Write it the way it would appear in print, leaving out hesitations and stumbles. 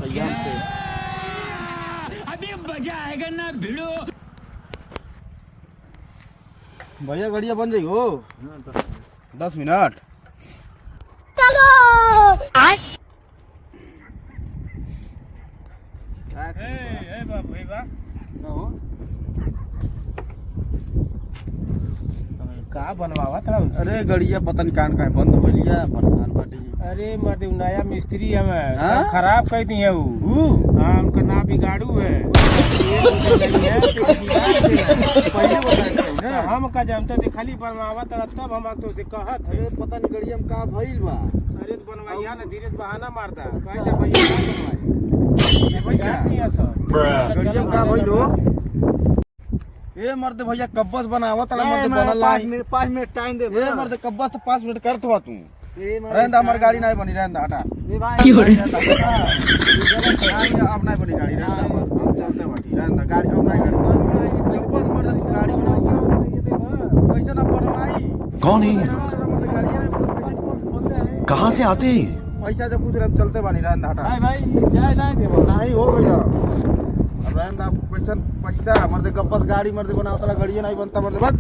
भैया हमसे अभी मजा आएगा ना भिड़ो। भैया गड़िया बन जाई हो 10 मिनट। चलो का बनवावा था। अरे गड़िया पता नहीं कान बंद हो लिया, परेशान बाटी। अरे मर्द नया मिस्त्री है मैं, हाँ? खराब कह दी है वो। हाँ उनका नाम बिगाड़ू है। हम का जानते थे खाली बनवावा था तब हम तो से कहत है। अरे पता नहीं गड़िया में का भइल बा। अरे तो बनवाइया ना, धीरे बहाना मारता कहता भैया ना बनवाई गड़िया में का भइल हो। ए मर्द भैया कब्बस बनावा तला मर्द बनल लाई 5 मिनट टाइम दे। ए मर्द कब्बस तो 5 मिनट करत हुआ तू। रहंदा हमार गाड़ी नहीं बनी, रहंदा हटा अब नहीं बनी गाड़ी, रहंदा हम चलते बाटी रहंदा गाड़ी अब नहीं गाड़ी कब्बस मर्द गाड़ी बनाई पैसा ना बनवाई। कौन है? कहाँ से आते हैं? पैसा जब पूछ रहे चलते बानी, रहंदा हटा भाई जाए नहीं हो गई अब रहंदा पैसा मर्द कब्बस गाड़ी मर्द बनावता गाड़ी नहीं बनता मर्द बस।